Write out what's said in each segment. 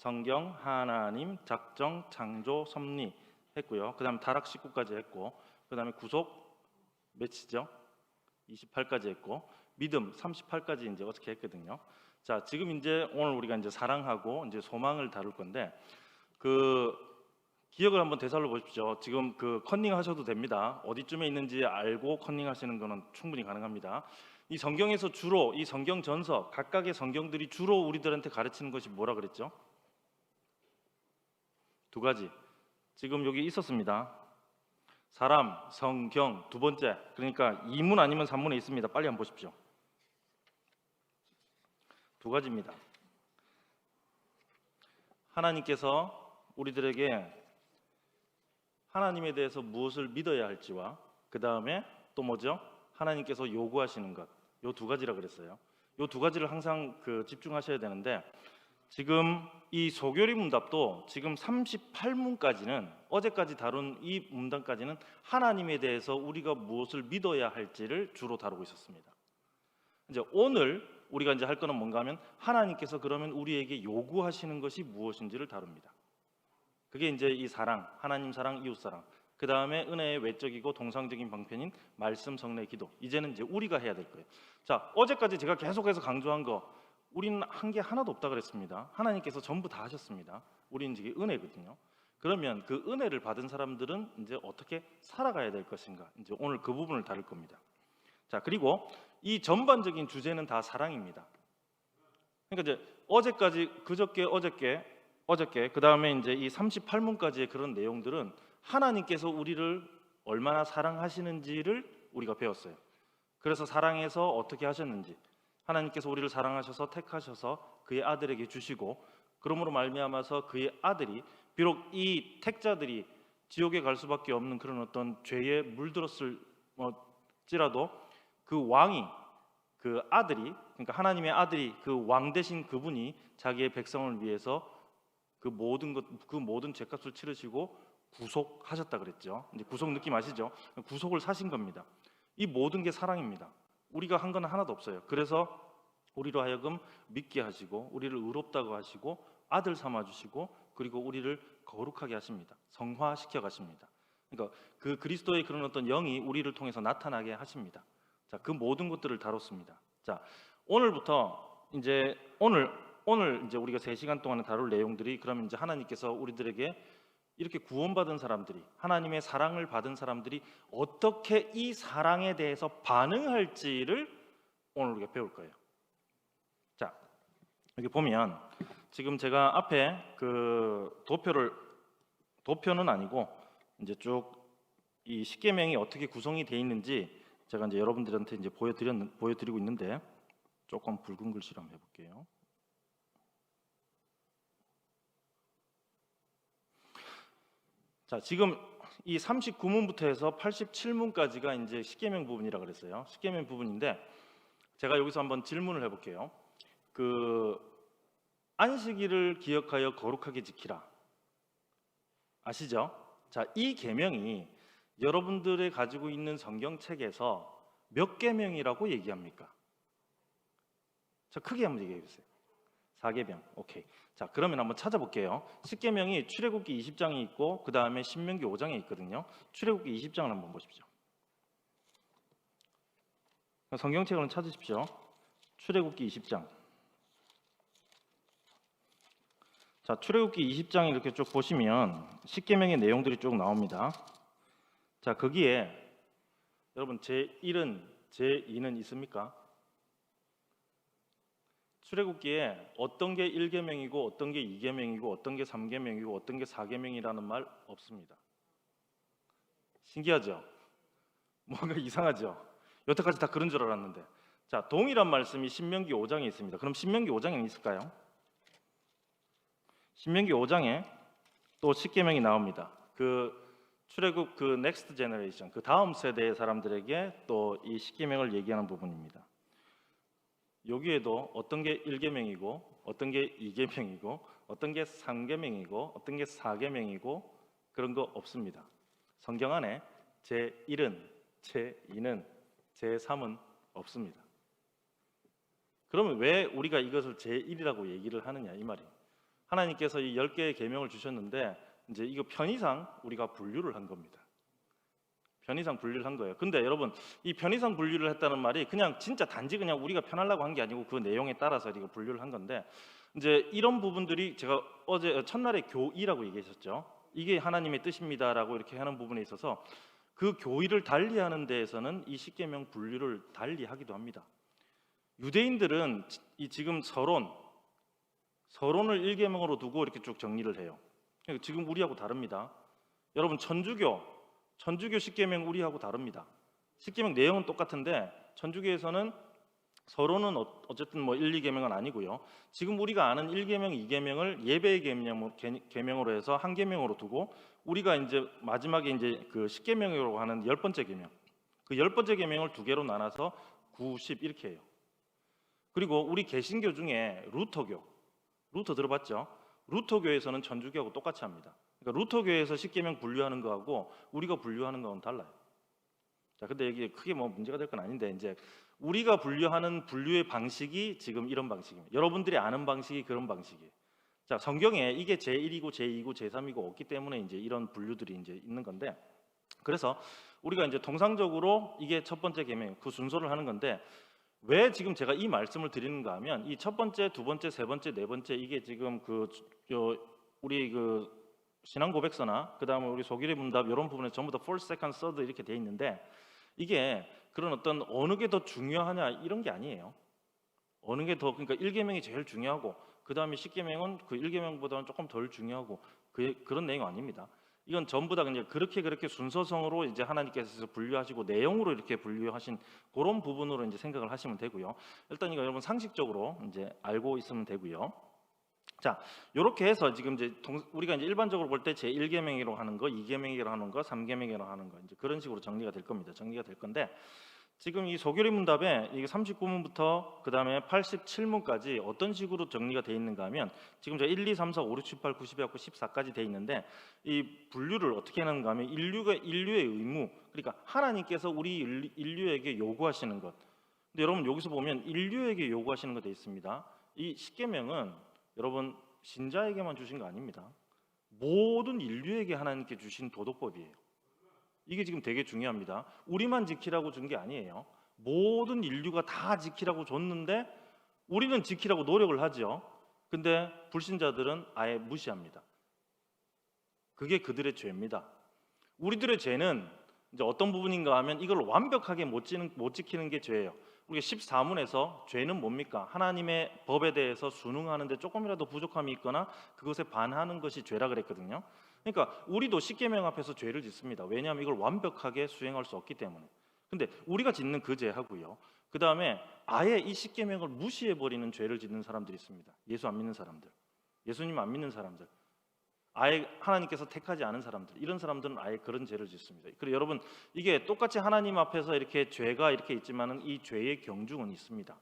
성경, 하나님, 작정, 창조, 섭리 했고요. 그 다음에 타락 19까지 했고, 그 다음에 구속 몇이죠? 28까지 했고, 믿음 38까지 이제 어떻게 했거든요. 자, 지금 이제 오늘 우리가 이제 사랑하고 이제 소망을 다룰 건데, 그 기억을 한번 되살려 보십시오. 지금 그 컨닝 하셔도 됩니다. 어디쯤에 있는지 알고 컨닝 하시는 거는 충분히 가능합니다. 이 성경에서 주로 이 성경 전서 각각의 성경들이 주로 우리들한테 가르치는 것이 뭐라 그랬죠? 두 가지. 지금 여기 있었습니다. 사람, 성경, 두 번째. 그러니까 2문 아니면 3문에 있습니다. 빨리 한번 보십시오. 두 가지입니다. 하나님께서 우리들에게 하나님에 대해서 무엇을 믿어야 할지와 그 다음에 또 뭐죠? 하나님께서 요구하시는 것. 요 두 가지라 그랬어요. 요 두 가지를 항상 집중하셔야 되는데, 지금 이 소교리 문답도 지금 38문까지는 어제까지 다룬 이 문단까지는 하나님에 대해서 우리가 무엇을 믿어야 할지를 주로 다루고 있었습니다. 이제 오늘 우리가 이제 할 거는 뭔가 하면 하나님께서 그러면 우리에게 요구하시는 것이 무엇인지를 다룹니다. 그게 이제 이 사랑, 하나님 사랑, 이웃 사랑. 그 다음에 은혜의 외적이고 동상적인 방편인 말씀, 성례, 기도. 이제는 이제 우리가 해야 될 거예요. 자, 어제까지 제가 계속해서 강조한 거, 우리는 한 게 하나도 없다 그랬습니다. 하나님께서 전부 다 하셨습니다. 우리는 이게 은혜거든요. 그러면 그 은혜를 받은 사람들은 이제 어떻게 살아가야 될 것인가? 이제 오늘 그 부분을 다룰 겁니다. 자, 그리고 이 전반적인 주제는 다 사랑입니다. 그러니까 이제 어제까지 어저께 그 다음에 이제 이 38문까지의 그런 내용들은 하나님께서 우리를 얼마나 사랑하시는지를 우리가 배웠어요. 그래서 사랑해서 어떻게 하셨는지, 하나님께서 우리를 사랑하셔서 택하셔서 그의 아들에게 주시고, 그러므로 말미암아서 그의 아들이 비록 이 택자들이 지옥에 갈 수밖에 없는 그런 어떤 죄에 물들었을지라도 그 왕이, 그 아들이, 그러니까 하나님의 아들이 그 왕 되신 그분이 자기의 백성을 위해서 그 모든 죄값을 치르시고 구속하셨다 그랬죠. 이제 구속 느낌 아시죠? 구속을 사신 겁니다. 이 모든 게 사랑입니다. 우리가 한 건 하나도 없어요. 그래서 우리로 하여금 믿게 하시고 우리를 의롭다고 하시고 아들 삼아 주시고 그리고 우리를 거룩하게 하십니다. 성화시켜 가십니다. 그러니까 그 그리스도의 그런 어떤 영이 우리를 통해서 나타나게 하십니다. 자, 그 모든 것들을 다뤘습니다. 자, 오늘부터 이제 오늘 이제 우리가 3시간 동안에 다룰 내용들이, 그러면 이제 하나님께서 우리들에게 이렇게 구원받은 사람들이, 하나님의 사랑을 받은 사람들이 어떻게 이 사랑에 대해서 반응할지를 오늘 우리가 배울 거예요. 자, 여기 보면 지금 제가 앞에 그 도표는 아니고 이제 쭉 이 십계명이 어떻게 구성이 되어 있는지 제가 이제 여러분들한테 이제 보여드리고 있는데, 조금 붉은 글씨로 한번 해볼게요. 자, 지금 이 39문부터 해서 87문까지가 이제 십계명 부분이라 그랬어요. 십계명 부분인데, 제가 여기서 한번 질문을 해볼게요. 그 안식일을 기억하여 거룩하게 지키라, 아시죠? 자, 이 계명이 여러분들이 가지고 있는 성경책에서 몇 계명이라고 얘기합니까? 자, 크게 한번 얘기해 주세요. 4계명. 오케이. 자, 그러면 한번 찾아볼게요. 십계명이 출애굽기 20장이 있고 그 다음에 신명기 5장에 있거든요. 출애굽기 20장을 한번 보십시오. 성경책을 찾으십시오. 출애굽기 20장. 자, 출애굽기 20장 이렇게 쭉 보시면 십계명의 내용들이 쭉 나옵니다. 자, 거기에 여러분 제1은 제2는 있습니까? 출애굽기에 어떤 게 1계명이고 어떤 게 2계명이고 어떤 게 3계명이고 어떤 게 4계명이라는 말 없습니다. 신기하죠? 뭔가 이상하죠? 여태까지 다 그런 줄 알았는데. 자, 동일한 말씀이 신명기 5장에 있습니다. 그럼 신명기 5장에 있을까요? 신명기 5장에 또 십계명이 나옵니다. 그 출애굽 그 넥스트 제너레이션, 그 다음 세대의 사람들에게 또 이 십계명을 얘기하는 부분입니다. 여기에도 어떤 게 1계명이고 어떤 게 2계명이고 어떤 게 3계명이고 어떤 게 4계명이고 그런 거 없습니다. 성경 안에 제1은, 제2는, 제3은 없습니다. 그러면 왜 우리가 이것을 제1이라고 얘기를 하느냐 이 말이에요. 하나님께서 이 10개의 계명을 주셨는데 이제 이거 편의상 우리가 분류를 한 겁니다. 편의상 분류를 한 거예요. 근데 여러분, 이 편의상 분류를 했다는 말이 그냥 진짜 단지 그냥 우리가 편하려고 한 게 아니고 그 내용에 따라서 이거 분류를 한 건데, 이제 이런 부분들이 제가 어제 첫날에 교의라고 얘기했었죠. 이게 하나님의 뜻입니다라고 이렇게 하는 부분에 있어서 그 교의를 달리하는 데에서는 이 십계명 분류를 달리하기도 합니다. 유대인들은 이 지금 서론을 1계명으로 두고 이렇게 쭉 정리를 해요. 지금 우리하고 다릅니다. 여러분, 천주교 십계명 우리하고 다릅니다. 십계명 내용은 똑같은데 천주교에서는 서론은 어쨌든 뭐 1, 2계명은 아니고요. 지금 우리가 아는 1계명, 2계명을 예배의 계명으로 해서 한 계명으로 두고, 우리가 이제 마지막에 이제 그 10계명이라고 하는 10번째 계명, 그 10번째 계명을 두 개로 나눠서 9, 10 이렇게 해요. 그리고 우리 개신교 중에 루터 들어봤죠? 루터교에서는 천주교하고 똑같이 합니다. 그러니까 루터교에서 10계명 분류하는 거하고 우리가 분류하는 거는 달라요. 자, 근데 이게 크게 뭐 문제가 될 건 아닌데, 이제 우리가 분류하는 분류의 방식이 지금 이런 방식입니다. 여러분들이 아는 방식이 그런 방식이에요. 자, 성경에 이게 제1이고 제2고 제3이고 없기 때문에 이제 이런 분류들이 이제 있는 건데, 그래서 우리가 이제 통상적으로 이게 첫 번째 계명, 그 순서를 하는 건데, 왜 지금 제가 이 말씀을 드리는가 하면 이 첫 번째, 두 번째, 세 번째, 네 번째, 이게 지금 우리 그 신앙 고백서나 그다음에 우리 소길의 문답 이런 부분에 전부 다 first, second, third 이렇게 돼 있는데, 이게 그런 어떤 어느 게 더 중요하냐 이런 게 아니에요. 어느 게 더, 그러니까 1계명이 제일 중요하고 그다음에 10계명은 그 1계명보다는 조금 덜 중요하고 그런 내용 아닙니다. 이건 전부 다 그냥 그렇게 순서성으로 이제 하나님께서 분류하시고 내용으로 이렇게 분류하신 그런 부분으로 이제 생각을 하시면 되고요. 일단 이거 여러분 상식적으로 이제 알고 있으면 되고요. 자, 이렇게 해서 지금 이제 우리가 이제 일반적으로 볼 때 제 1계명이라고 하는 거, 2계명이라고 하는 거, 3계명이라고 하는 거, 이제 그런 식으로 정리가 될 겁니다. 정리가 될 건데, 지금 이 소교리 문답에 이게 39문부터 그다음에 87문까지 어떤 식으로 정리가 돼 있는가 하면, 지금 제가 1, 2, 3, 4, 5, 6, 7, 8, 9, 10에 갖고 14까지 돼 있는데, 이 분류를 어떻게 하는가 하면 인류의 의무, 그러니까 하나님께서 우리 인류에게 요구하시는 것. 근데 여러분 여기서 보면 인류에게 요구하시는 거 돼 있습니다. 이 10계명은 여러분 신자에게만 주신 거 아닙니다. 모든 인류에게 하나님께 주신 도덕법이에요. 이게 지금 되게 중요합니다. 우리만 지키라고 준 게 아니에요. 모든 인류가 다 지키라고 줬는데 우리는 지키라고 노력을 하죠. 근데 불신자들은 아예 무시합니다. 그게 그들의 죄입니다. 우리들의 죄는 이제 어떤 부분인가 하면 이걸 완벽하게 못 지키는 게 죄예요. 우리가 14문에서 죄는 뭡니까? 하나님의 법에 대해서 순응하는데 조금이라도 부족함이 있거나 그것에 반하는 것이 죄라 그랬거든요. 그러니까 우리도 10계명 앞에서 죄를 짓습니다. 왜냐하면 이걸 완벽하게 수행할 수 없기 때문에. 근데 우리가 짓는 그 죄하고요, 그 다음에 아예 이 10계명을 무시해버리는 죄를 짓는 사람들이 있습니다. 예수 안 믿는 사람들, 예수님 안 믿는 사람들, 아예 하나님께서 택하지 않은 사람들, 이런 사람들은 아예 그런 죄를 짓습니다. 그리고 여러분, 이게 똑같이 하나님 앞에서 이렇게 죄가 이렇게 있지만은 이 죄의 경중은 있습니다.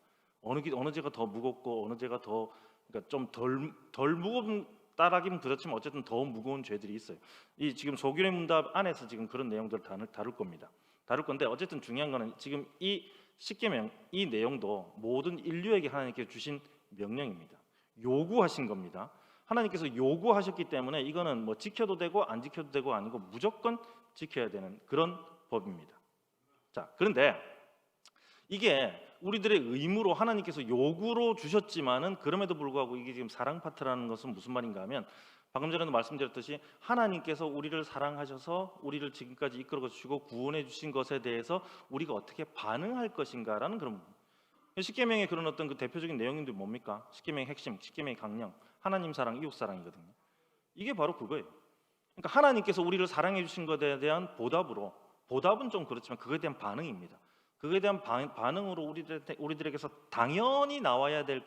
어느 죄가 더 무겁고 어느 죄가 더, 그러니까 좀 덜 무거운 따라기는 그렇지만 어쨌든 더 무거운 죄들이 있어요. 이 지금 소규의 문답 안에서 지금 그런 내용들을 다룰 겁니다. 다룰 건데, 어쨌든 중요한 거는 지금 이 10계명 이 내용도 모든 인류에게 하나님께 주신 명령입니다. 요구하신 겁니다. 하나님께서 요구하셨기 때문에 이거는 뭐 지켜도 되고 안 지켜도 되고 아니고 무조건 지켜야 되는 그런 법입니다. 자, 그런데 이게 우리들의 의무로 하나님께서 요구로 주셨지만은 그럼에도 불구하고 이게 지금 사랑 파트라는 것은 무슨 말인가 하면, 방금 전에도 말씀드렸듯이 하나님께서 우리를 사랑하셔서 우리를 지금까지 이끌어 주시고 구원해 주신 것에 대해서 우리가 어떻게 반응할 것인가라는 그런 부분. 10계명의 그런 어떤 그 대표적인 내용인데 뭡니까? 10계명의 핵심, 10계명의 강령, 하나님 사랑, 이웃 사랑이거든요. 이게 바로 그거예요. 그러니까 하나님께서 우리를 사랑해 주신 것에 대한 보답은 좀 그렇지만 그거에 대한 반응입니다. 그거에 대한 반응으로 우리들에게서 당연히 나와야 될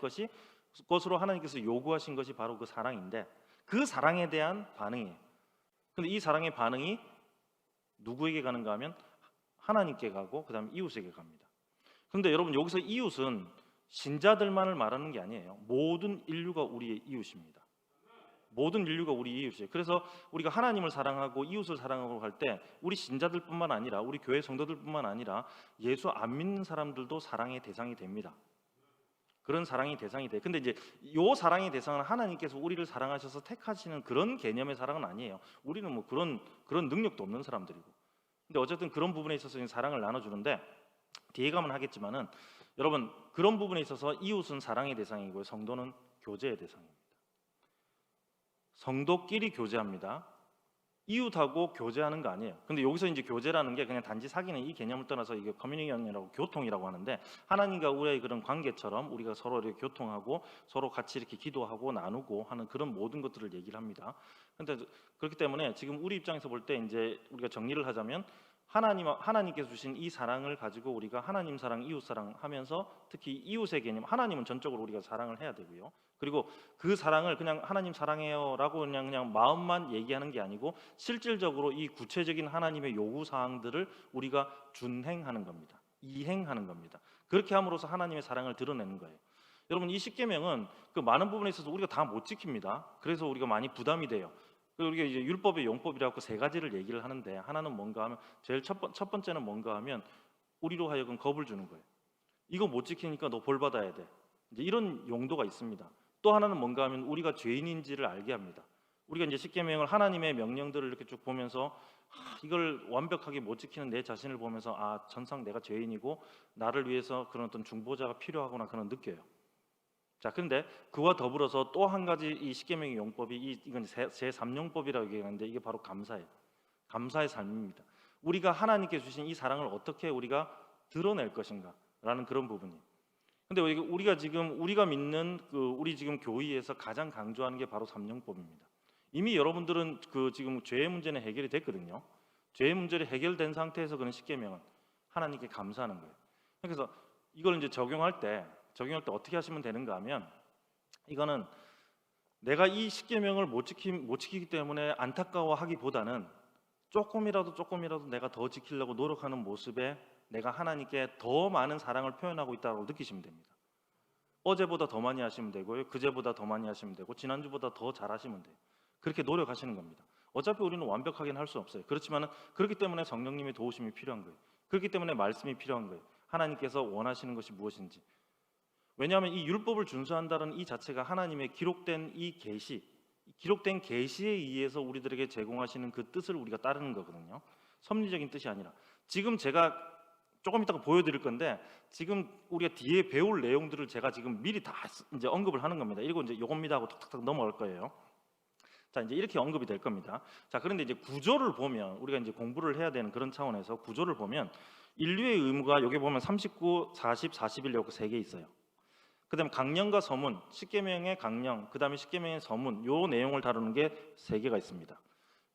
것으로 하나님께서 요구하신 것이 바로 그 사랑인데, 그 사랑에 대한 반응이에요. 근데 이 사랑의 반응이 누구에게 가는가 하면 하나님께 가고 그 다음에 이웃에게 갑니다. 그런데 여러분, 여기서 이웃은 신자들만을 말하는 게 아니에요. 모든 인류가 우리의 이웃입니다. 모든 인류가 우리 이웃이에요. 그래서 우리가 하나님을 사랑하고 이웃을 사랑하고 할 때 우리 신자들뿐만 아니라 우리 교회 성도들뿐만 아니라 예수 안 믿는 사람들도 사랑의 대상이 됩니다. 그런 사랑이 대상이 돼. 근데 이제 요 사랑의 대상은 하나님께서 우리를 사랑하셔서 택하시는 그런 개념의 사랑은 아니에요. 우리는 뭐 그런 능력도 없는 사람들이고. 근데 어쨌든 그런 부분에 있어서 사랑을 나눠주는데 뒤에 가면 하겠지만은 여러분 그런 부분에 있어서 이웃은 사랑의 대상이고요. 성도는 교제의 대상입니다. 성도끼리 교제합니다. 이웃하고 교제하는 거 아니에요. 근데 여기서 이제 교제라는 게 그냥 단지 사귀는 이 개념을 떠나서 이게 커뮤니언이라고 교통이라고 하는데 하나님과 우리의 그런 관계처럼 우리가 서로 이렇게 교통하고 서로 같이 이렇게 기도하고 나누고 하는 그런 모든 것들을 얘기를 합니다. 근데 그렇기 때문에 지금 우리 입장에서 볼 때 이제 우리가 정리를 하자면 하나님께서 주신 이 사랑을 가지고 우리가 하나님 사랑, 이웃 사랑 하면서 특히 이웃의 개념, 하나님은 전적으로 우리가 사랑을 해야 되고요. 그리고 그 사랑을 그냥 하나님 사랑해요라고 그냥 마음만 얘기하는 게 아니고 실질적으로 이 구체적인 하나님의 요구 사항들을 우리가 준행하는 겁니다. 이행하는 겁니다. 그렇게 함으로써 하나님의 사랑을 드러내는 거예요. 여러분 이 십계명은 그 많은 부분에 있어서 우리가 다 못 지킵니다. 그래서 우리가 많이 부담이 돼요. 우리가 이제 율법의 용법이라고 세 가지를 얘기를 하는데 하나는 뭔가 하면 제일 첫 번째는 뭔가 하면 우리로 하여금 겁을 주는 거예요. 이거 못 지키니까 너 벌 받아야 돼. 이제 이런 용도가 있습니다. 또 하나는 뭔가 하면 우리가 죄인인지를 알게 합니다. 우리가 이제 십계명을 하나님의 명령들을 이렇게 쭉 보면서 이걸 완벽하게 못 지키는 내 자신을 보면서 아 전상 내가 죄인이고 나를 위해서 그런 어떤 중보자가 필요하구나 그런 느껴요. 자, 근데 그와 더불어서 또 한 가지 이 십계명의 용법이 이건 제3용법이라고 얘기하는데 이게 바로 감사예요. 감사의 삶입니다. 우리가 하나님께 주신 이 사랑을 어떻게 우리가 드러낼 것인가라는 그런 부분이에요. 근데 우리가 믿는 우리 지금 교회에서 가장 강조하는 게 바로 3용법입니다. 이미 여러분들은 지금 죄의 문제는 해결이 됐거든요. 죄의 문제를 해결된 상태에서 그런 십계명은 하나님께 감사하는 거예요. 그래서 이걸 이제 적용할 때 어떻게 하시면 되는가 하면 이거는 내가 이 십계명을 못 지키기 때문에 안타까워하기보다는 조금이라도 내가 더 지키려고 노력하는 모습에 내가 하나님께 더 많은 사랑을 표현하고 있다고 느끼시면 됩니다. 어제보다 더 많이 하시면 되고요. 그제보다 더 많이 하시면 되고 지난주보다 더 잘하시면 돼요. 그렇게 노력하시는 겁니다. 어차피 우리는 완벽하게는 할 수 없어요. 그렇지만 그렇기 때문에 성령님의 도우심이 필요한 거예요. 그렇기 때문에 말씀이 필요한 거예요. 하나님께서 원하시는 것이 무엇인지. 왜냐하면 이 율법을 준수한다는 이 자체가 하나님의 기록된 계시에 의해서 우리들에게 제공하시는 그 뜻을 우리가 따르는 거거든요. 섭리적인 뜻이 아니라. 지금 제가 조금 이따가 보여드릴 건데 지금 우리가 뒤에 배울 내용들을 제가 지금 미리 다 이제 언급을 하는 겁니다. 이거 이제 요겁니다 하고 탁탁탁 넘어갈 거예요. 자, 이제 이렇게 언급이 될 겁니다. 자, 그런데 이제 구조를 보면 우리가 이제 공부를 해야 되는 그런 차원에서 구조를 보면 인류의 의무가 여기 보면 39, 40, 41 이렇게 세 개 있어요. 그다음에 강령과 서문, 십계명의 강령, 그다음에 십계명의 서문, 요 내용을 다루는 게 세 개가 있습니다.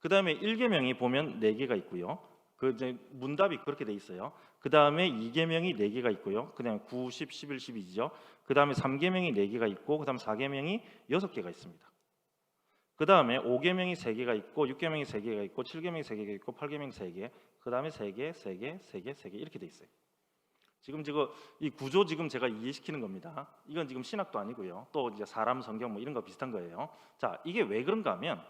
그다음에 1계명이 보면 4개가 있고요. 그 이제 문답이 그렇게 돼 있어요. 그다음에 2계명이 4개가 있고요. 그다음에 9, 10, 11, 12죠. 그다음에 3계명이 4개가 있고 그다음에 4계명이 6개가 있습니다. 그다음에 5계명이 3개가 있고 6계명이 3개가 있고 7계명이 3개가 있고 8계명이 3개, 그다음에 3개, 3개, 3개, 3개 이렇게 돼 있어요. 지금 이 구조 지금 제가 이해시키는 겁니다. 이건 지금 신학도 아니고요. 또 이제 사람 성경 뭐 이런 거 비슷한 거예요. 자, 이게 왜 그런가 하면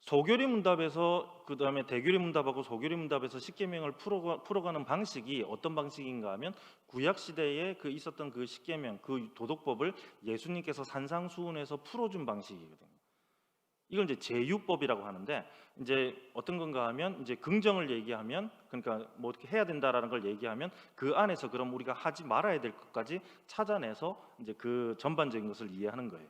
소교리 문답에서 그다음에 대교리 문답하고 소교리 문답에서 십계명을 풀어가는 방식이 어떤 방식인가 하면 구약 시대에 있었던 그 십계명, 그 도덕법을 예수님께서 산상수훈에서 풀어준 방식이거든요. 이걸 이제 제유법이라고 하는데 이제 어떤 건가 하면 이제 긍정을 얘기하면 그러니까 뭐 어떻게 해야 된다라는 걸 얘기하면 그 안에서 그럼 우리가 하지 말아야 될 것까지 찾아내서 이제 그 전반적인 것을 이해하는 거예요.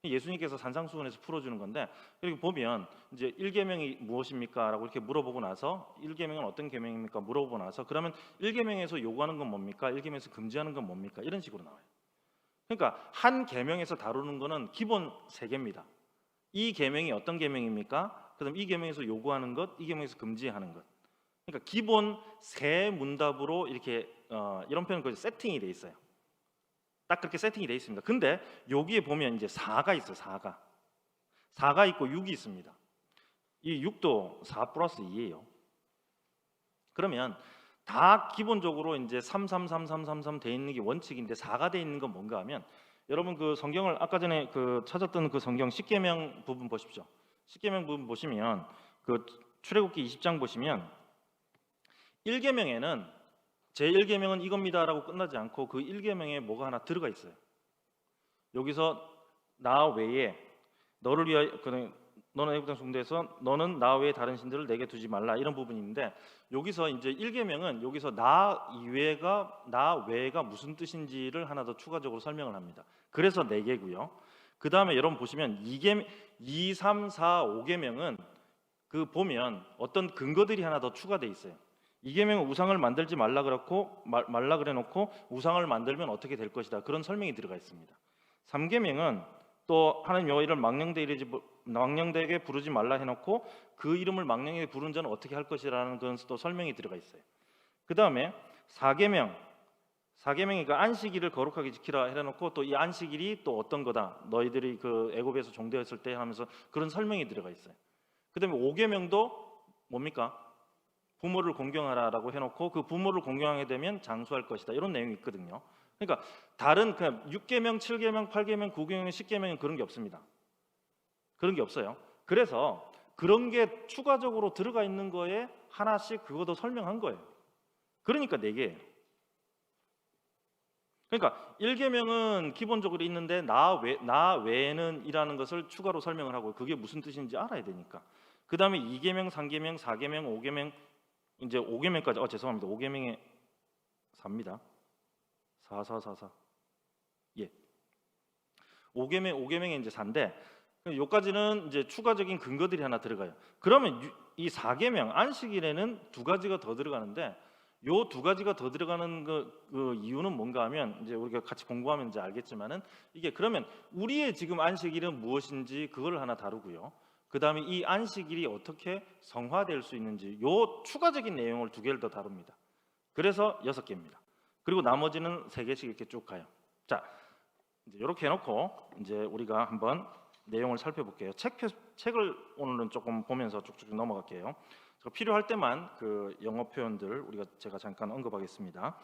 예수님께서 산상수훈에서 풀어주는 건데 여기 보면 이제 1계명이 무엇입니까? 라고 이렇게 물어보고 나서 1계명은 어떤 계명입니까? 물어보고 나서 그러면 1계명에서 요구하는 건 뭡니까? 1계명에서 금지하는 건 뭡니까? 이런 식으로 나와요. 그러니까 한 계명에서 다루는 거는 기본 3개입니다. 이 계명이 어떤 계명입니까? 그다음 이 계명에서 요구하는 것, 이 계명에서 금지하는 것. 그러니까 기본 3문답으로 이렇게 이런 표현은 거의 세팅이 돼 있어요. 딱 그렇게 세팅이 돼 있습니다. 근데 여기에 보면 이제 4가 있어요. 4가 있고 6이 있습니다. 이 6도 4 플러스 2예요. 그러면 다 기본적으로 이제 3, 3, 3, 3, 3, 3 돼 있는 게 원칙인데 4가 돼 있는 건 뭔가 하면 여러분 그 성경을 아까 전에 찾았던 그 성경 십계명 부분 보십시오. 십계명 부분 보시면 그 출애굽기 20장 보시면 1계명에는 제1계명은 이겁니다라고 끝나지 않고 그 1계명에 뭐가 하나 들어가 있어요. 여기서 나 외에 너를 위하여 너는 애굽 땅 중대에서 너는 나 외에 다른 신들을 내게 두지 말라 이런 부분이 있는데 여기서 이제 1계명은 여기서 나 외가 무슨 뜻인지를 하나 더 추가적으로 설명을 합니다. 그래서 4개고요. 그 다음에 여러분 보시면 2, 3, 4, 5계명은 그 보면 어떤 근거들이 하나 더 추가돼 있어요. 2계명은 우상을 만들지 말라 그래 놓고 우상을 만들면 어떻게 될 것이다 그런 설명이 들어가 있습니다. 3계명은 또 하나님 여호와 이를 망령되게 부르지 말라 해놓고 그 이름을 망령되게 부른 자는 어떻게 할 것이라는 그런 또 설명이 들어가 있어요. 그 다음에 4계명이 그 안식일을 거룩하게 지키라 해놓고 또 이 안식일이 또 어떤 거다 너희들이 그 애굽에서 종되었을 때 하면서 그런 설명이 들어가 있어요. 그 다음에 5계명도 뭡니까? 부모를 공경하라라고 해놓고 그 부모를 공경하게 되면 장수할 것이다 이런 내용이 있거든요. 그러니까 다른 그냥 6계명, 7계명, 8계명, 9계명, 10계명은 그런 게 없습니다. 그런 게 없어요. 그래서 그런 게 추가적으로 들어가 있는 거에 하나씩 그것도 설명한 거예요. 그러니까 4개예요. 그러니까 1계명은 기본적으로 있는데 나 외에는 이라는 것을 추가로 설명을 하고 그게 무슨 뜻인지 알아야 되니까. 그 다음에 2계명, 3계명, 4계명, 5계명 이제 5계명까지 죄송합니다. 5계명에 4입니다. 4. 예. 5계명에 이제 4인데 요까지는 이제 추가적인 근거들이 하나 들어가요. 그러면 이 4계명 안식일에는 2가지가 더 들어가는데 요 2가지가 더 들어가는 그 이유는 뭔가 하면 이제 우리가 같이 공부하면 이제 알겠지만은 이게 그러면 우리의 지금 안식일은 무엇인지 그걸 하나 다루고요. 그다음에 이 안식일이 어떻게 성화될 수 있는지 요 추가적인 내용을 2개를 더 다룹니다. 그래서 6개입니다. 그리고 나머지는 3개씩 이렇게 쭉 가요. 자, 이제 이렇게 해놓고 이제 우리가 한번 내용을 살펴볼게요. 책을 오늘은 조금 보면서 쭉쭉 넘어갈게요. 필요할 때만 그 영어 표현들 제가 잠깐 언급하겠습니다.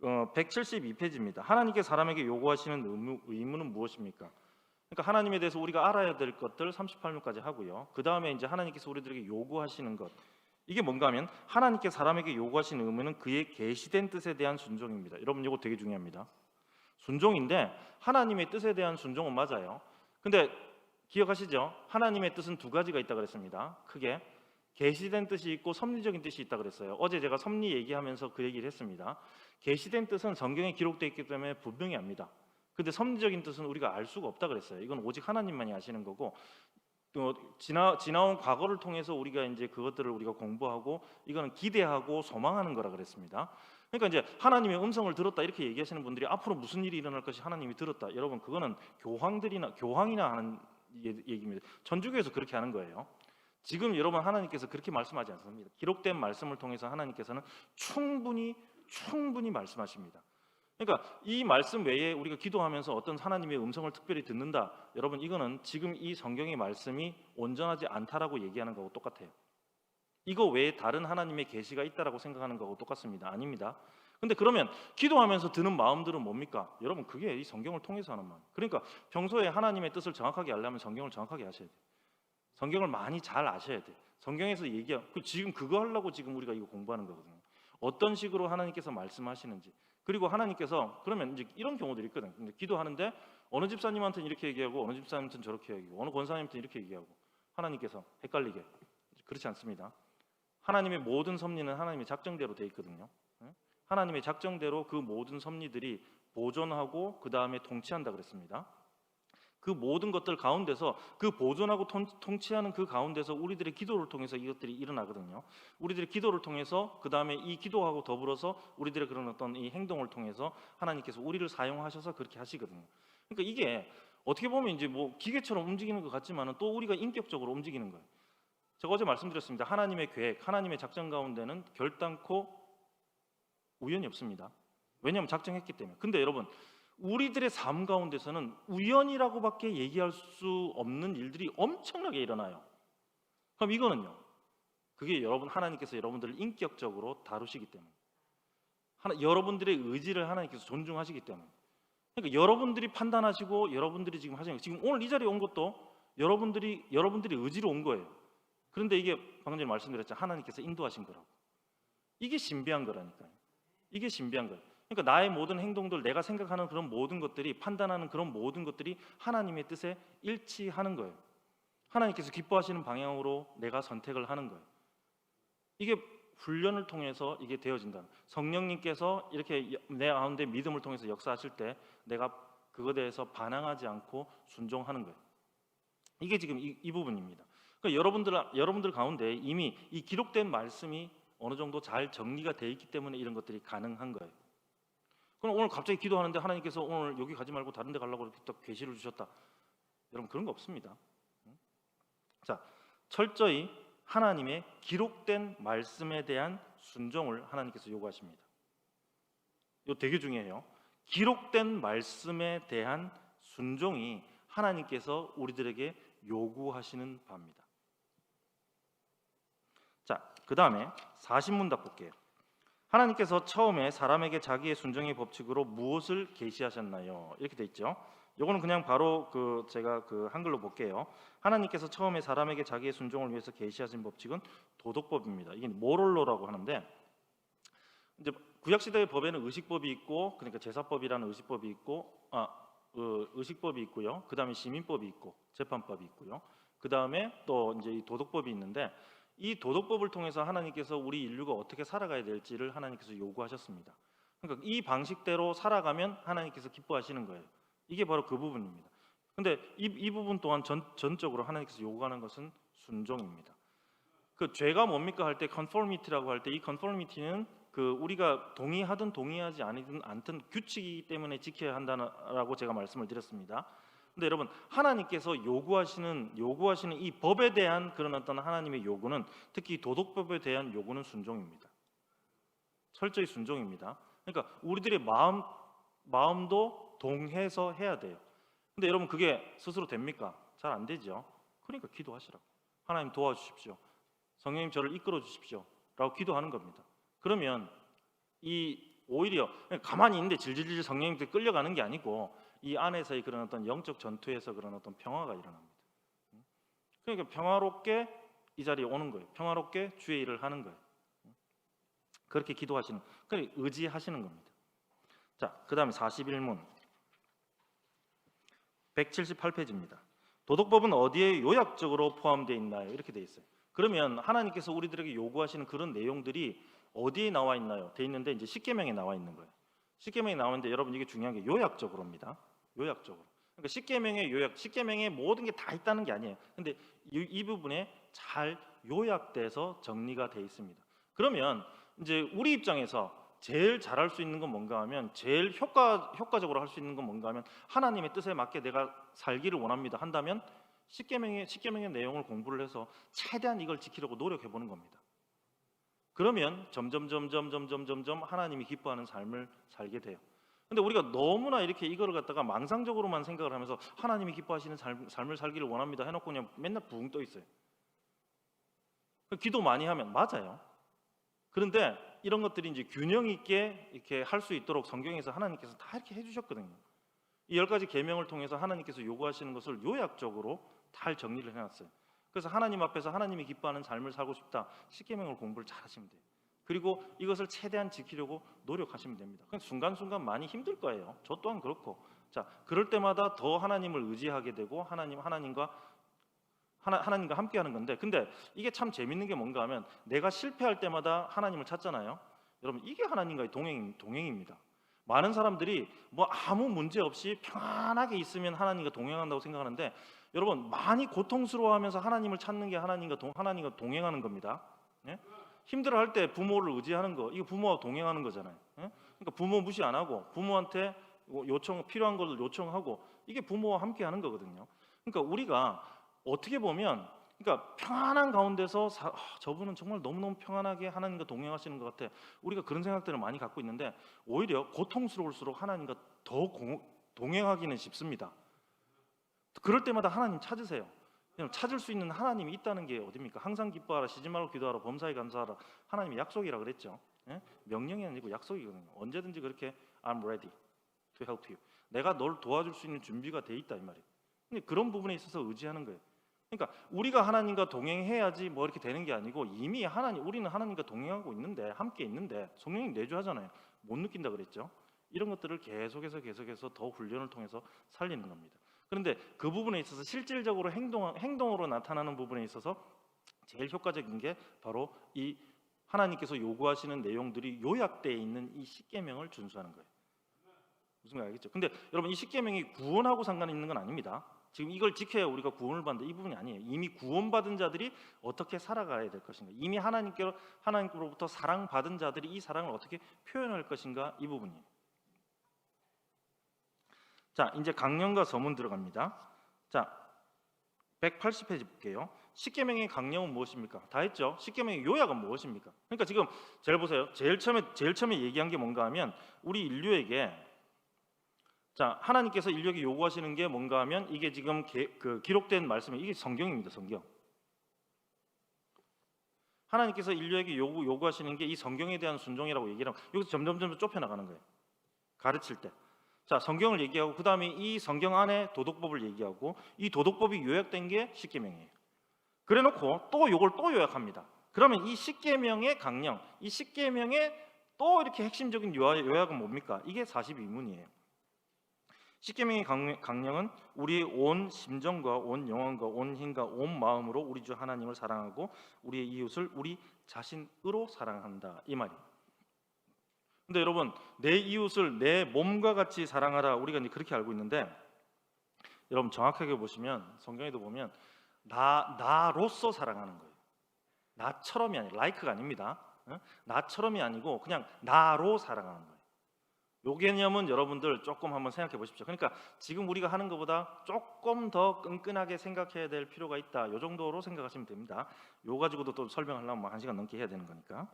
172페이지입니다. 하나님께 사람에게 요구하시는 의무는 무엇입니까? 그러니까 하나님에 대해서 우리가 알아야 될 것들 38문까지 하고요. 그 다음에 이제 하나님께서 우리들에게 요구하시는 것 이게 뭔가 하면 하나님께 사람에게 요구하시는 의무는 그의 계시된 뜻에 대한 순종입니다. 여러분 이거 되게 중요합니다. 순종인데 하나님의 뜻에 대한 순종은 맞아요. 근데 기억하시죠? 하나님의 뜻은 2가지가 있다 그랬습니다. 크게 계시된 뜻이 있고 섭리적인 뜻이 있다 그랬어요. 어제 제가 섭리 얘기하면서 그 얘기를 했습니다. 계시된 뜻은 성경에 기록되어 있기 때문에 분명히 압니다. 근데 섭리적인 뜻은 우리가 알 수가 없다 그랬어요. 이건 오직 하나님만이 아시는 거고 또 지나온 과거를 통해서 우리가 이제 그것들을 우리가 공부하고 이거는 기대하고 소망하는 거라 그랬습니다. 그러니까 이제 하나님의 음성을 들었다 이렇게 얘기하시는 분들이 앞으로 무슨 일이 일어날 것이 하나님이 들었다. 여러분 그거는 교황이나 하는 얘기입니다. 천주교에서 그렇게 하는 거예요. 지금 여러분 하나님께서 그렇게 말씀하지 않습니다. 기록된 말씀을 통해서 하나님께서는 충분히 말씀하십니다. 그러니까 이 말씀 외에 우리가 기도하면서 어떤 하나님의 음성을 특별히 듣는다. 여러분 이거는 지금 이 성경의 말씀이 온전하지 않다라고 얘기하는 거하고 똑같아요. 이거 외에 다른 하나님의 계시가 있다라고 생각하는 거하고 똑같습니다. 아닙니다. 근데 그러면 기도하면서 드는 마음들은 뭡니까? 여러분 그게 이 성경을 통해서 하는 마음. 그러니까 평소에 하나님의 뜻을 정확하게 알려면 성경을 정확하게 아셔야 돼요. 성경을 많이 잘 아셔야 돼요. 성경에서 지금 그거 하려고 지금 우리가 이거 공부하는 거거든요. 어떤 식으로 하나님께서 말씀하시는지. 그리고 하나님께서 그러면 이제 이런 경우들이 있거든요. 근데 기도하는데 어느 집사님한테는 이렇게 얘기하고 어느 집사님한테는 저렇게 얘기하고 어느 권사님한테는 이렇게 얘기하고 하나님께서 헷갈리게. 그렇지 않습니다. 하나님의 모든 섭리는 하나님의 작정대로 돼 있거든요. 하나님의 작정대로 그 모든 섭리들이 보존하고 그 다음에 통치한다 그랬습니다. 그 모든 것들 가운데서 그 보존하고 통치하는 그 가운데서 우리들의 기도를 통해서 이것들이 일어나거든요. 우리들의 기도를 통해서 그 다음에 이 기도하고 더불어서 우리들의 그런 어떤 이 행동을 통해서 하나님께서 우리를 사용하셔서 그렇게 하시거든요. 그러니까 이게 어떻게 보면 이제 뭐 기계처럼 움직이는 것 같지만은 또 우리가 인격적으로 움직이는 거예요. 제가 어제 말씀드렸습니다. 하나님의 계획, 하나님의 작전 가운데는 결단코 우연이 없습니다. 왜냐하면 작정했기 때문에. 근데 여러분 우리들의 삶 가운데서는 우연이라고밖에 얘기할 수 없는 일들이 엄청나게 일어나요. 그럼 이거는요. 그게 여러분 하나님께서 여러분들을 인격적으로 다루시기 때문에 여러분들의 의지를 하나님께서 존중하시기 때문에 그러니까 여러분들이 판단하시고 여러분들이 지금 하시는 지금 오늘 이 자리에 온 것도 여러분들이 의지로 온 거예요. 그런데 이게 방금 전에 말씀드렸죠. 하나님께서 인도하신 거라고. 이게 신비한 거라니까요. 이게 신비한 거예요. 그러니까 나의 모든 행동들, 내가 생각하는 그런 모든 것들이, 판단하는 그런 모든 것들이 하나님의 뜻에 일치하는 거예요. 하나님께서 기뻐하시는 방향으로 내가 선택을 하는 거예요. 이게 훈련을 통해서 이게 되어진다. 성령님께서 이렇게 내 가운데 믿음을 통해서 역사하실 때 내가 그거에 대해서 반항하지 않고 순종하는 거예요. 이게 지금 이 부분입니다. 그러니까 여러분들 가운데 이미 이 기록된 말씀이 어느 정도 잘 정리가 되어 있기 때문에 이런 것들이 가능한 거예요. 그럼 오늘 갑자기 기도하는데 하나님께서 오늘 여기 가지 말고 다른 데 가려고 이렇게 또 계시를 주셨다. 여러분 그런 거 없습니다. 자, 철저히 하나님의 기록된 말씀에 대한 순종을 하나님께서 요구하십니다. 이거 되게 중요해요. 기록된 말씀에 대한 순종이 하나님께서 우리들에게 요구하시는 바입니다. 자, 그 다음에 40문답 볼게요. 하나님께서 처음에 사람에게 자기의 순종의 법칙으로 무엇을 계시하셨나요? 이렇게 돼 있죠. 요거는 그냥 바로 제가 한글로 볼게요. 하나님께서 처음에 사람에게 자기의 순종을 위해서 계시하신 법칙은 도덕법입니다. 이게 모럴로라고 하는데, 이제 구약 시대의 법에는 의식법이 있고, 그러니까 제사법이라는 의식법이 있고, 의식법이 있고요. 그 다음에 시민법이 있고, 재판법이 있고요. 그 다음에 또 이제 이 도덕법이 있는데, 이 도덕법을 통해서 하나님께서 우리 인류가 어떻게 살아가야 될지를 하나님께서 요구하셨습니다. 그러니까 이 방식대로 살아가면 하나님께서 기뻐하시는 거예요. 이게 바로 그 부분입니다. 근데 이 부분 또한 전적으로 하나님께서 요구하는 것은 순종입니다. 그 죄가 뭡니까 할 때 conformity라고 할 때, 이 conformity는 우리가 동의하든 동의하지 않든 규칙이기 때문에 지켜야 한다라고 제가 말씀을 드렸습니다. 근데 여러분, 하나님께서 요구하시는 이 법에 대한 그런 어떤 하나님의 요구는, 특히 도덕법에 대한 요구는 순종입니다. 철저히 순종입니다. 그러니까 우리들의 마음도 동해서 해야 돼요. 근데 여러분 그게 스스로 됩니까? 잘 안 되죠. 그러니까 기도하시라고. 하나님 도와주십시오. 성령님 저를 이끌어 주십시오. 라고 기도하는 겁니다. 그러면 오히려 가만히 있는데 질질질 성령님께 끌려가는 게 아니고 이 안에서의 그런 어떤 영적 전투에서 그런 어떤 평화가 일어납니다. 그러니까 평화롭게 이 자리에 오는 거예요. 평화롭게 주의 일을 하는 거예요. 그렇게 기도하시는, 그러니까 의지하시는 겁니다. 자, 그 다음에 41문 178페이지입니다. 도덕법은 어디에 요약적으로 포함되어 있나요? 이렇게 되어 있어요. 그러면 하나님께서 우리들에게 요구하시는 그런 내용들이 어디에 나와 있나요? 돼 있는데 이제 십계명에 나와 있는 거예요. 십계명에 나와 있는데 여러분 이게 중요한 게 요약적으로입니다. 요약적으로. 그러니까 십계명의 요약, 십계명에 모든 게 다 있다는 게 아니에요. 근데 이 부분에 잘 요약돼서 정리가 돼 있습니다. 그러면 이제 우리 입장에서 제일 잘할 수 있는 건 뭔가 하면, 제일 효과적으로 할 수 있는 건 뭔가 하면, 하나님의 뜻에 맞게 내가 살기를 원합니다 한다면 십계명의 내용을 공부를 해서 최대한 이걸 지키려고 노력해 보는 겁니다. 그러면 점점 하나님이 기뻐하는 삶을 살게 돼요. 근데 우리가 너무나 이렇게 이거를 갖다가 망상적으로만 생각을 하면서 하나님이 기뻐하시는 삶을 살기를 원합니다 해놓고 그냥 맨날 붕 떠 있어요. 기도 많이 하면 맞아요. 그런데 이런 것들이 이제 균형 있게 이렇게 할 수 있도록 성경에서 하나님께서 다 이렇게 해주셨거든요. 이 10가지 계명을 통해서 하나님께서 요구하시는 것을 요약적으로 잘 정리를 해놨어요. 그래서 하나님 앞에서 하나님이 기뻐하는 삶을 살고 싶다, 십계명을 공부를 잘 하시면 돼요. 그리고 이것을 최대한 지키려고 노력하시면 됩니다. 그냥 순간순간 많이 힘들 거예요. 저 또한 그렇고. 자, 그럴 때마다 더 하나님을 의지하게 되고 하나님과 함께하는 건데, 근데 이게 참 재밌는 게 뭔가 하면 내가 실패할 때마다 하나님을 찾잖아요. 여러분 이게 하나님과의 동행입니다. 많은 사람들이 뭐 아무 문제 없이 평안하게 있으면 하나님과 동행한다고 생각하는데, 여러분 많이 고통스러워하면서 하나님을 찾는 게 하나님과 동행하는 겁니다. 예? 힘들어할 때 부모를 의지하는 거, 이거 부모와 동행하는 거잖아요. 예? 그러니까 부모 무시 안 하고 부모한테 필요한 것을 요청하고, 이게 부모와 함께하는 거거든요. 그러니까 우리가 어떻게 보면, 그러니까 평안한 가운데서 저분은 정말 너무너무 평안하게 하나님과 동행하시는 것 같아, 우리가 그런 생각들을 많이 갖고 있는데, 오히려 고통스러울수록 하나님과 더 동행하기는 쉽습니다. 그럴 때마다 하나님 찾으세요. 찾을 수 있는 하나님이 있다는 게 어딥니까? 항상 기뻐하라, 쉬지 말고 기도하라, 범사에 감사하라. 하나님의 약속이라 그랬죠. 예? 명령이 아니고 약속이거든요. 언제든지 그렇게 I'm ready to help you. 내가 널 도와줄 수 있는 준비가 돼 있다 이 말이에요. 근데 그런 부분에 있어서 의지하는 거예요. 그러니까 우리가 하나님과 동행해야지 뭐 이렇게 되는 게 아니고, 이미 우리는 하나님과 동행하고 있는데, 함께 있는데, 성령님 내주하잖아요. 못 느낀다 그랬죠. 이런 것들을 계속해서 더 훈련을 통해서 살리는 겁니다. 그런데 그 부분에 있어서 실질적으로 행동으로 나타나는 부분에 있어서 제일 효과적인 게 바로 이 하나님께서 요구하시는 내용들이 요약되어 있는 이 십계명을 준수하는 거예요. 무슨 말 알겠죠? 근데 여러분 이 십계명이 구원하고 상관이 있는 건 아닙니다. 지금 이걸 지켜야 우리가 구원을 받는다 이 부분이 아니에요. 이미 구원받은 자들이 어떻게 살아가야 될 것인가, 이미 하나님께로부터 사랑받은 자들이 이 사랑을 어떻게 표현할 것인가, 이 부분이에요. 자, 이제 강령과 서문 들어갑니다. 자, 180페이지 볼게요. 십계명의 강령은 무엇입니까? 다 했죠. 십계명의 요약은 무엇입니까? 그러니까 지금 잘 보세요. 제일 처음에 얘기한 게 뭔가 하면 우리 인류에게, 자, 하나님께서 인류에게 요구하시는 게 뭔가 하면 이게 지금 기록된 말씀이 이게 성경입니다. 성경. 하나님께서 인류에게 요구하시는 게 이 성경에 대한 순종이라고 얘기를 하고, 여기서 점점 좁혀 나가는 거예요. 가르칠 때. 자, 성경을 얘기하고 그 다음에 이 성경 안에 도덕법을 얘기하고, 이 도덕법이 요약된 게 십계명이에요. 그래놓고 또 이걸 또 요약합니다. 그러면 이 십계명의 강령, 이 십계명의 또 이렇게 핵심적인 요약은 뭡니까? 이게 42문이에요. 십계명의 강령은 우리의 온 심정과 온 영혼과 온 힘과 온 마음으로 우리 주 하나님을 사랑하고 우리의 이웃을 우리 자신으로 사랑한다, 이 말이에요. 근데 여러분, 내 이웃을 내 몸과 같이 사랑하라, 우리가 이제 그렇게 알고 있는데, 여러분 정확하게 보시면 성경에도 보면 나로서 사랑하는 거예요. 나처럼이 아니라, like가 아닙니다. 나처럼이 아니고 그냥 나로 사랑하는 거예요. 요 개념은 여러분들 조금 한번 생각해 보십시오. 그러니까 지금 우리가 하는 것보다 조금 더 끈끈하게 생각해야 될 필요가 있다, 요 정도로 생각하시면 됩니다. 요 가지고도 또 설명하려면 뭐 1시간 넘게 해야 되는 거니까.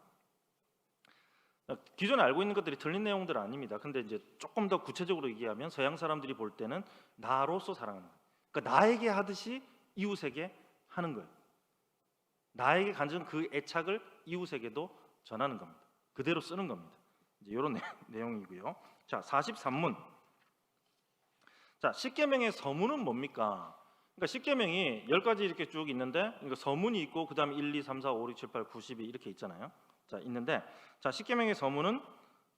기존에 알고 있는 것들이 틀린 내용들은 아닙니다. 근데 이제 조금 더 구체적으로 얘기하면 서양 사람들이 볼 때는 나로서 사랑하는 거예요. 그러니까 나에게 하듯이 이웃에게 하는 거예요. 나에게 가진 그 애착을 이웃에게도 전하는 겁니다. 그대로 쓰는 겁니다. 이제 이런 내용이고요. 자, 43문. 자, 십계명의 서문은 뭡니까? 그러니까 십계명이 10가지 이렇게 쭉 있는데, 그러니까 서문이 있고 그 다음에 1, 2, 3, 4, 5, 6, 7, 8, 9, 12 이렇게 있잖아요. 자, 있는데, 자, 십계명의 서문은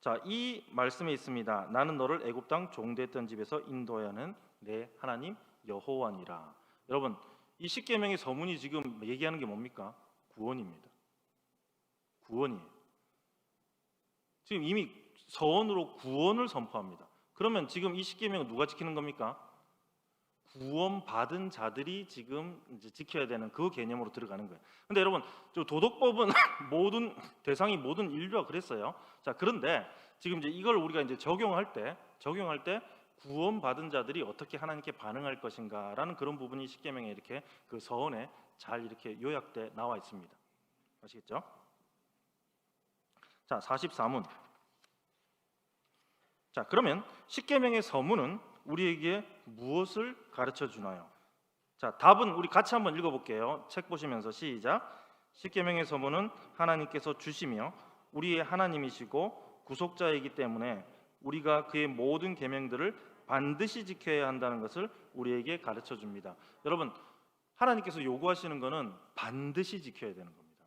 자, 이 말씀에 있습니다. 나는 너를 애굽 땅 종되었던 집에서 인도하여 하는 내 하나님 여호와니라. 여러분, 이 십계명의 서문이 지금 얘기하는 게 뭡니까? 구원입니다. 구원이에요. 지금 이미 서원으로 구원을 선포합니다. 그러면 지금 이 십계명을 누가 지키는 겁니까? 구원받은 자들이 지금 이제 지켜야 되는 그 개념으로 들어가는 거예요. 근데 여러분, 도덕법은 모든 대상이 모든 인류가 그랬어요. 자, 그런데 지금 이제 이걸 우리가 이제 적용할 때 구원받은 자들이 어떻게 하나님께 반응할 것인가라는 그런 부분이 십계명에 이렇게 그 서원에 잘 이렇게 요약돼 나와 있습니다. 아시겠죠? 자, 44문. 자, 그러면 십계명의 서문은 우리에게 무엇을 가르쳐 주나요? 자, 답은 우리 같이 한번 읽어볼게요. 책 보시면서 시작. 십계명의 서문은 하나님께서 주시며 우리의 하나님이시고 구속자이기 때문에 우리가 그의 모든 계명들을 반드시 지켜야 한다는 것을 우리에게 가르쳐 줍니다. 여러분, 하나님께서 요구하시는 것은 반드시 지켜야 되는 겁니다.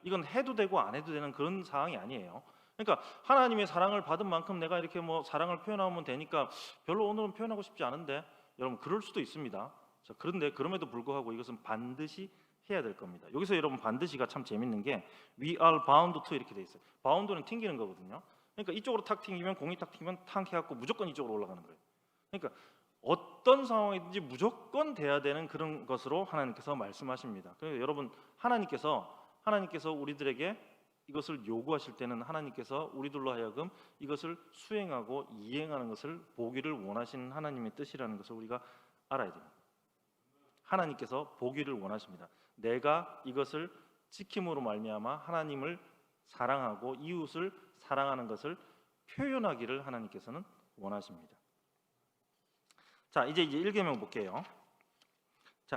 이건 해도 되고 안 해도 되는 그런 사항이 아니에요. 그러니까 하나님의 사랑을 받은 만큼 내가 이렇게 뭐 사랑을 표현하면 되니까 별로 오늘은 표현하고 싶지 않은데, 여러분 그럴 수도 있습니다. 자, 그런데 그럼에도 불구하고 이것은 반드시 해야 될 겁니다. 여기서 여러분 반드시가 참 재밌는 게 we are bound to 이렇게 돼 있어요. bound는 튕기는 거거든요. 그러니까 이쪽으로 탁 튕기면, 공이 탁 튕기면 탁 해갖고 무조건 이쪽으로 올라가는 거예요. 그러니까 어떤 상황이든지 무조건 돼야 되는 그런 것으로 하나님께서 말씀하십니다. 그래서 여러분, 하나님께서 우리들에게 이것을 요구하실 때는 하나님께서 우리들로 하여금 이것을 수행하고 이행하는 것을 보기를 원하시는 하나님의 뜻이라는 것을 우리가 알아야 됩니다. 하나님께서 보기를 원하십니다. 내가 이것을 지킴으로 말미암아 하나님을 사랑하고 이웃을 사랑하는 것을 표현하기를 하나님께서는 원하십니다. 자, 이제 1계명 볼게요.